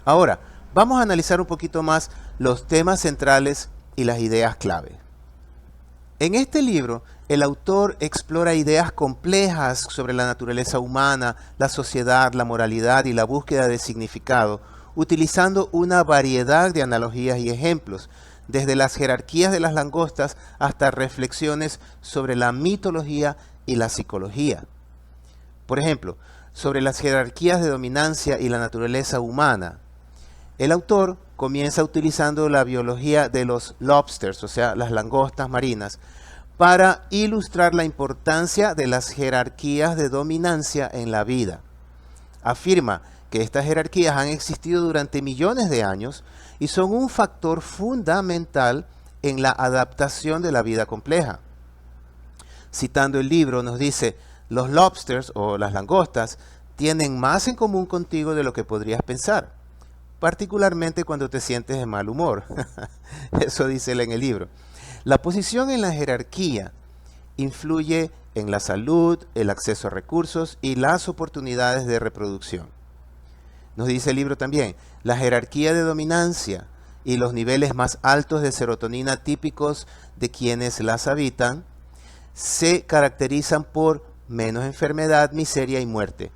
Ahora, vamos a analizar un poquito más los temas centrales y las ideas clave. En este libro, el autor explora ideas complejas sobre la naturaleza humana, la sociedad, la moralidad y la búsqueda de significado, utilizando una variedad de analogías y ejemplos, desde las jerarquías de las langostas hasta reflexiones sobre la mitología y la psicología. Por ejemplo, sobre las jerarquías de dominancia y la naturaleza humana, el autor comienza utilizando la biología de los lobsters, o sea, las langostas marinas, para ilustrar la importancia de las jerarquías de dominancia en la vida. Afirma que estas jerarquías han existido durante millones de años y son un factor fundamental en la adaptación de la vida compleja. Citando el libro, nos dice: los lobsters o las langostas tienen más en común contigo de lo que podrías pensar, particularmente cuando te sientes de mal humor. Eso dice él en el libro. La posición en la jerarquía influye en la salud, el acceso a recursos y las oportunidades de reproducción. Nos dice el libro también: la jerarquía de dominancia y los niveles más altos de serotonina típicos de quienes las habitan se caracterizan por menos enfermedad, miseria y muerte,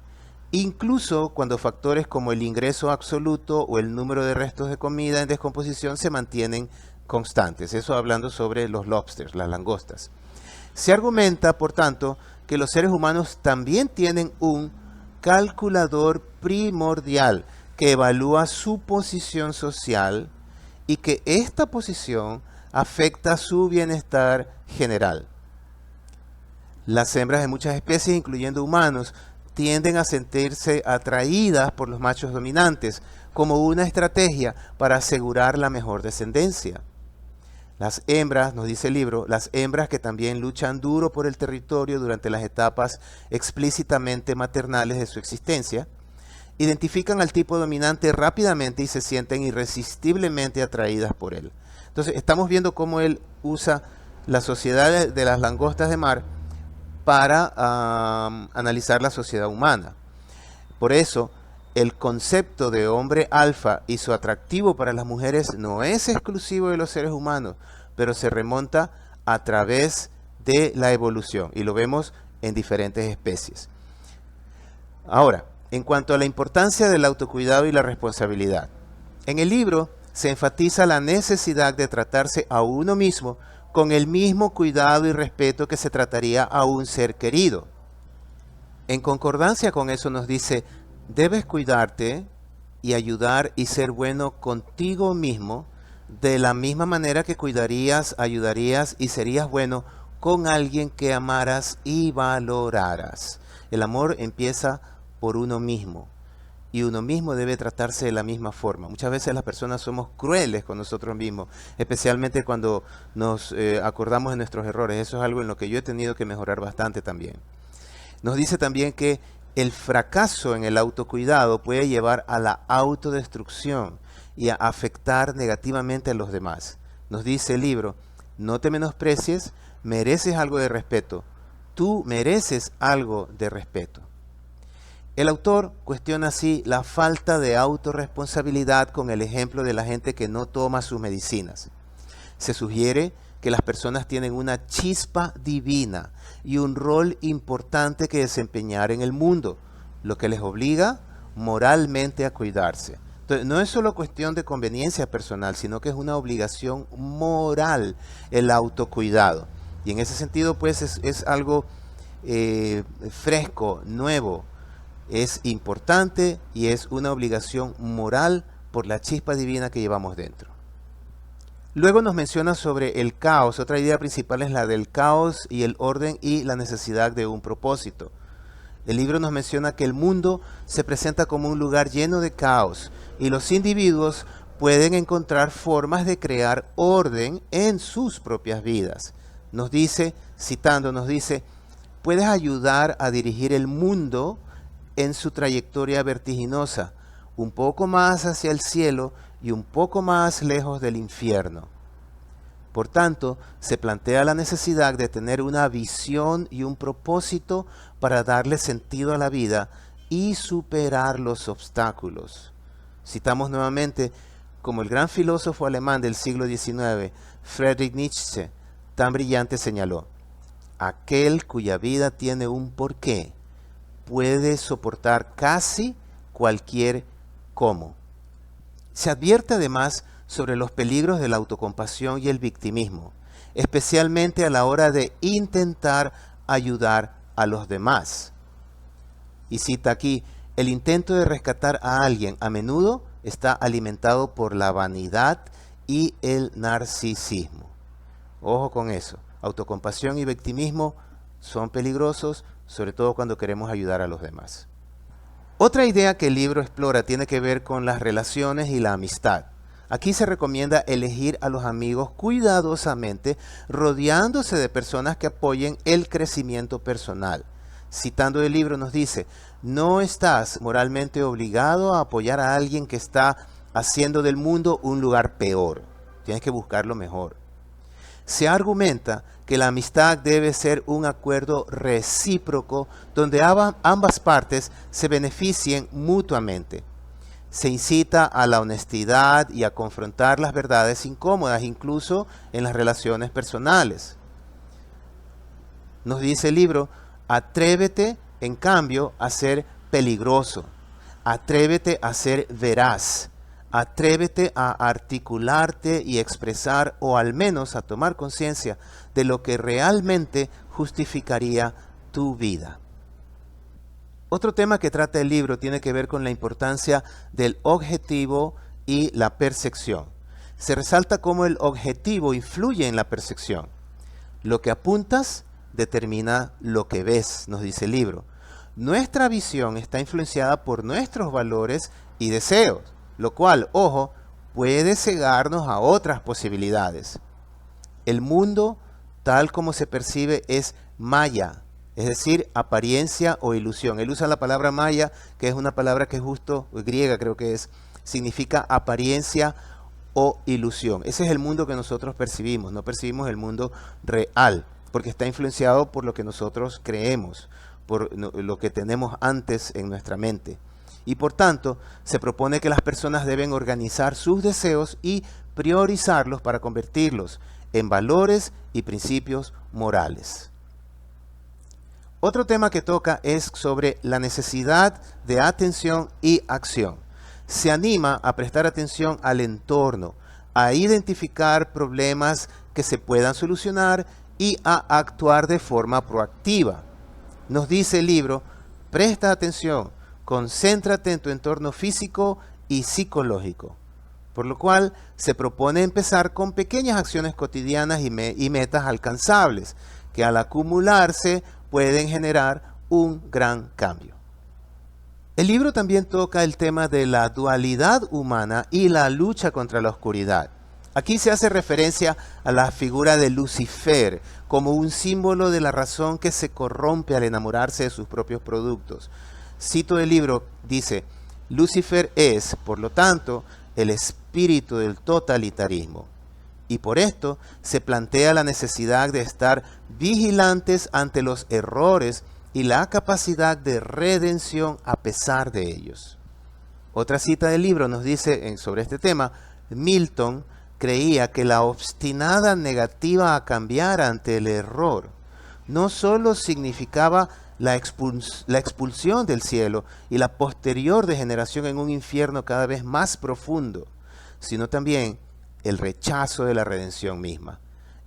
incluso cuando factores como el ingreso absoluto o el número de restos de comida en descomposición se mantienen constantes. Eso hablando sobre los lobsters, las langostas. Se argumenta, por tanto, que los seres humanos también tienen un calculador primordial que evalúa su posición social y que esta posición afecta su bienestar general. Las hembras de muchas especies, incluyendo humanos, tienden a sentirse atraídas por los machos dominantes como una estrategia para asegurar la mejor descendencia. Las hembras, nos dice el libro, las hembras que también luchan duro por el territorio durante las etapas explícitamente maternales de su existencia, identifican al tipo dominante rápidamente y se sienten irresistiblemente atraídas por él. Entonces, estamos viendo cómo él usa la sociedad de las langostas de mar para analizar la sociedad humana. Por eso, el concepto de hombre alfa y su atractivo para las mujeres no es exclusivo de los seres humanos, pero se remonta a través de la evolución y lo vemos en diferentes especies. Ahora, en cuanto a la importancia del autocuidado y la responsabilidad, en el libro se enfatiza la necesidad de tratarse a uno mismo con el mismo cuidado y respeto que se trataría a un ser querido. En concordancia con eso nos dice: debes cuidarte y ayudar y ser bueno contigo mismo de la misma manera que cuidarías, ayudarías y serías bueno con alguien que amaras y valoraras. El amor empieza por uno mismo y uno mismo debe tratarse de la misma forma. Muchas veces las personas somos crueles con nosotros mismos, especialmente cuando nos acordamos de nuestros errores. Eso es algo en lo que yo he tenido que mejorar bastante también. Nos dice también que el fracaso en el autocuidado puede llevar a la autodestrucción y a afectar negativamente a los demás. Nos dice el libro: no te menosprecies, mereces algo de respeto. Tú mereces algo de respeto. El autor cuestiona así la falta de autorresponsabilidad con el ejemplo de la gente que no toma sus medicinas. Se sugiere que las personas tienen una chispa divina y un rol importante que desempeñar en el mundo, lo que les obliga moralmente a cuidarse. Entonces, no es solo cuestión de conveniencia personal, sino que es una obligación moral el autocuidado. Y en ese sentido, pues, es algo fresco, nuevo. Es importante y es una obligación moral por la chispa divina que llevamos dentro. Luego nos menciona sobre el caos. Otra idea principal es la del caos y el orden y la necesidad de un propósito. El libro nos menciona que el mundo se presenta como un lugar lleno de caos y los individuos pueden encontrar formas de crear orden en sus propias vidas. Nos dice, citando, nos dice: puedes ayudar a dirigir el mundo en su trayectoria vertiginosa, un poco más hacia el cielo y un poco más lejos del infierno. Por tanto, se plantea la necesidad de tener una visión y un propósito para darle sentido a la vida y superar los obstáculos. Citamos nuevamente como el gran filósofo alemán del siglo XIX, Friedrich Nietzsche, tan brillante señaló: aquel cuya vida tiene un porqué puede soportar casi cualquier cómo. Se advierte además sobre los peligros de la autocompasión y el victimismo, especialmente a la hora de intentar ayudar a los demás. Y cita aquí: el intento de rescatar a alguien a menudo está alimentado por la vanidad y el narcisismo. Ojo con eso. Autocompasión y victimismo son peligrosos, sobre todo cuando queremos ayudar a los demás. Otra idea que el libro explora tiene que ver con las relaciones y la amistad. Aquí se recomienda elegir a los amigos cuidadosamente, rodeándose de personas que apoyen el crecimiento personal. Citando el libro nos dice: no estás moralmente obligado a apoyar a alguien que está haciendo del mundo un lugar peor. Tienes que buscar lo mejor. Se argumenta que la amistad debe ser un acuerdo recíproco donde ambas partes se beneficien mutuamente. Se incita a la honestidad y a confrontar las verdades incómodas, incluso en las relaciones personales. Nos dice el libro: atrévete, en cambio, a ser peligroso. Atrévete a ser veraz. Atrévete a articularte y expresar, o al menos a tomar conciencia de lo que realmente justificaría tu vida. Otro tema que trata el libro tiene que ver con la importancia del objetivo y la percepción. Se resalta cómo el objetivo influye en la percepción. Lo que apuntas determina lo que ves, nos dice el libro. Nuestra visión está influenciada por nuestros valores y deseos, lo cual, ojo, puede cegarnos a otras posibilidades. El mundo, tal como se percibe, es maya, es decir, apariencia o ilusión. Él usa la palabra maya, que es una palabra que es justo, griega creo que es, significa apariencia o ilusión. Ese es el mundo que nosotros percibimos, no percibimos el mundo real, porque está influenciado por lo que nosotros creemos, por lo que tenemos antes en nuestra mente. Y por tanto, se propone que las personas deben organizar sus deseos y priorizarlos para convertirlos en valores y principios morales. Otro tema que toca es sobre la necesidad de atención y acción. Se anima a prestar atención al entorno, a identificar problemas que se puedan solucionar y a actuar de forma proactiva. Nos dice el libro: presta atención, concéntrate en tu entorno físico y psicológico. Por lo cual se propone empezar con pequeñas acciones cotidianas y metas alcanzables, que al acumularse pueden generar un gran cambio. El libro también toca el tema de la dualidad humana y la lucha contra la oscuridad. Aquí se hace referencia a la figura de Lucifer como un símbolo de la razón que se corrompe al enamorarse de sus propios productos. Cito el libro, dice: Lucifer es, por lo tanto, el espíritu del totalitarismo. Y por esto se plantea la necesidad de estar vigilantes ante los errores y la capacidad de redención a pesar de ellos. Otra cita del libro nos dice sobre este tema: Milton creía que la obstinada negativa a cambiar ante el error no solo significaba la expulsión del cielo y la posterior degeneración en un infierno cada vez más profundo, sino también el rechazo de la redención misma.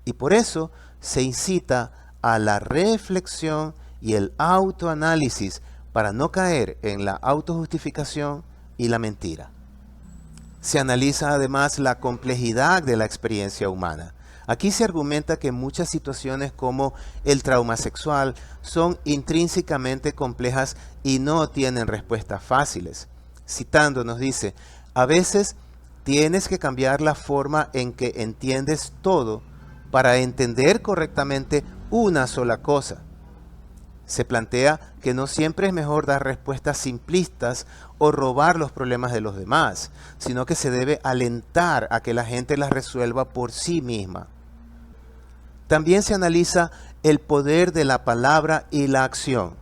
Y por eso se incita a la reflexión y el autoanálisis para no caer en la autojustificación y la mentira. Se analiza además la complejidad de la experiencia humana. Aquí se argumenta que muchas situaciones como el trauma sexual son intrínsecamente complejas y no tienen respuestas fáciles. Citando nos dice: a veces tienes que cambiar la forma en que entiendes todo para entender correctamente una sola cosa. Se plantea que no siempre es mejor dar respuestas simplistas o robar los problemas de los demás, sino que se debe alentar a que la gente las resuelva por sí misma. También se analiza el poder de la palabra y la acción.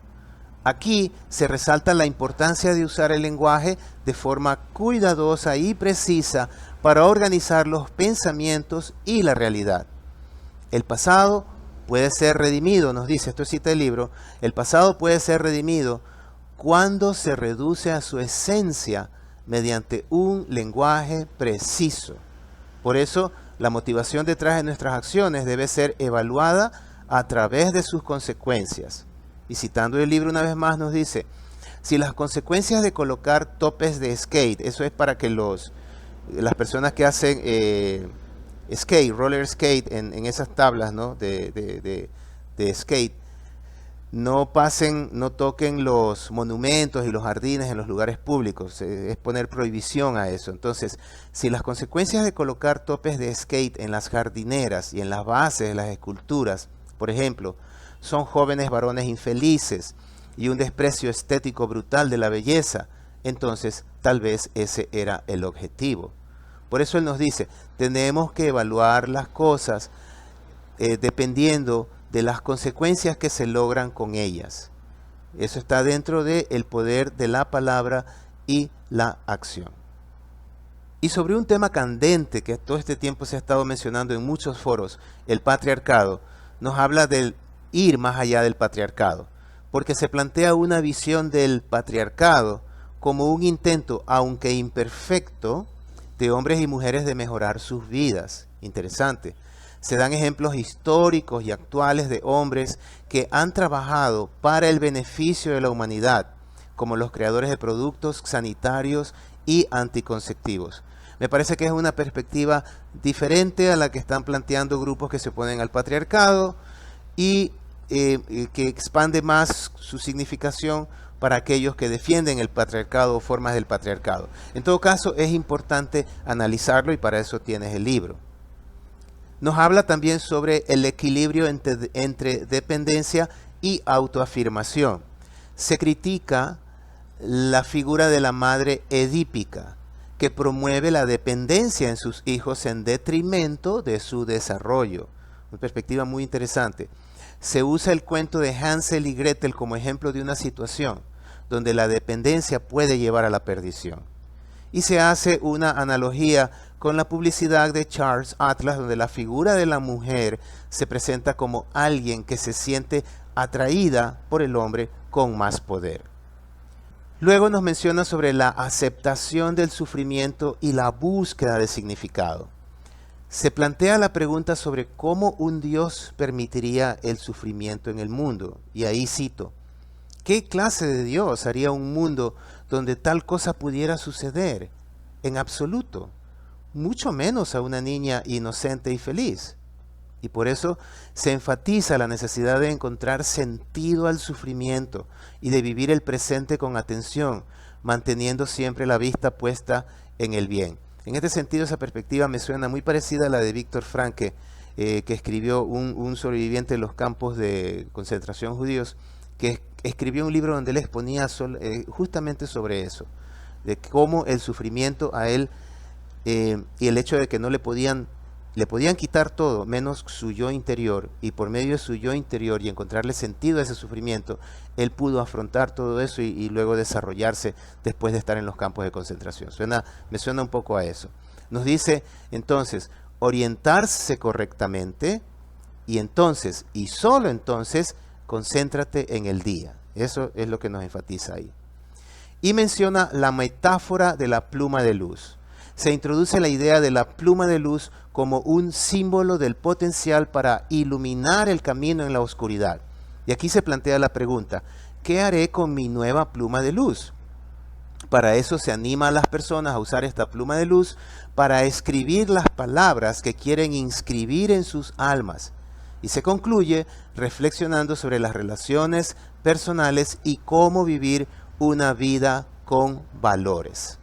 Aquí se resalta la importancia de usar el lenguaje de forma cuidadosa y precisa para organizar los pensamientos y la realidad. El pasado puede ser redimido, nos dice, esto cita el libro, el pasado puede ser redimido cuando se reduce a su esencia mediante un lenguaje preciso. Por eso, la motivación detrás de nuestras acciones debe ser evaluada a través de sus consecuencias. Y citando el libro una vez más nos dice, si las consecuencias de colocar topes de skate, eso es para que las personas que hacen skate, roller skate en esas tablas, ¿no? de skate, no pasen, no toquen los monumentos y los jardines en los lugares públicos, es poner prohibición a eso. Entonces, si las consecuencias de colocar topes de skate en las jardineras y en las bases de las esculturas, por ejemplo, son jóvenes varones infelices y un desprecio estético brutal de la belleza, entonces tal vez ese era el objetivo. Por eso él nos dice, tenemos que evaluar las cosas dependiendo de las consecuencias que se logran con ellas. Eso está dentro del poder de la palabra y la acción. Y sobre un tema candente que todo este tiempo se ha estado mencionando en muchos foros, el patriarcado, nos habla del ir más allá del patriarcado, porque se plantea una visión del patriarcado como un intento, aunque imperfecto, de hombres y mujeres de mejorar sus vidas. Interesante. Se dan ejemplos históricos y actuales de hombres que han trabajado para el beneficio de la humanidad, como los creadores de productos sanitarios y anticonceptivos. Me parece que es una perspectiva diferente a la que están planteando grupos que se oponen al patriarcado y que expande más su significación para aquellos que defienden el patriarcado o formas del patriarcado. En todo caso, es importante analizarlo y para eso tienes el libro. Nos habla también sobre el equilibrio entre dependencia y autoafirmación. Se critica la figura de la madre edípica, que promueve la dependencia en sus hijos en detrimento de su desarrollo. Una perspectiva muy interesante. Se usa el cuento de Hansel y Gretel como ejemplo de una situación donde la dependencia puede llevar a la perdición. Y se hace una analogía con la publicidad de Charles Atlas, donde la figura de la mujer se presenta como alguien que se siente atraída por el hombre con más poder. Luego nos menciona sobre la aceptación del sufrimiento y la búsqueda de significado. Se plantea la pregunta sobre cómo un Dios permitiría el sufrimiento en el mundo. Y ahí cito, ¿qué clase de Dios haría un mundo donde tal cosa pudiera suceder? En absoluto, mucho menos a una niña inocente y feliz. Y por eso se enfatiza la necesidad de encontrar sentido al sufrimiento y de vivir el presente con atención, manteniendo siempre la vista puesta en el bien. En este sentido, esa perspectiva me suena muy parecida a la de Víctor Frankl, que escribió un sobreviviente de los campos de concentración judíos, que escribió un libro donde él exponía justamente sobre eso, de cómo el sufrimiento a él y el hecho de que no le podían quitar todo, menos su yo interior, y por medio de su yo interior y encontrarle sentido a ese sufrimiento, él pudo afrontar todo eso y luego desarrollarse después de estar en los campos de concentración. Me suena un poco a eso. Nos dice, entonces, orientarse correctamente, y entonces, y solo entonces, concéntrate en el día. Eso es lo que nos enfatiza ahí. Y menciona la metáfora de la pluma de luz. Se introduce la idea de la pluma de luz como un símbolo del potencial para iluminar el camino en la oscuridad. Y aquí se plantea la pregunta, ¿qué haré con mi nueva pluma de luz? Para eso se anima a las personas a usar esta pluma de luz para escribir las palabras que quieren inscribir en sus almas. Y se concluye reflexionando sobre las relaciones personales y cómo vivir una vida con valores.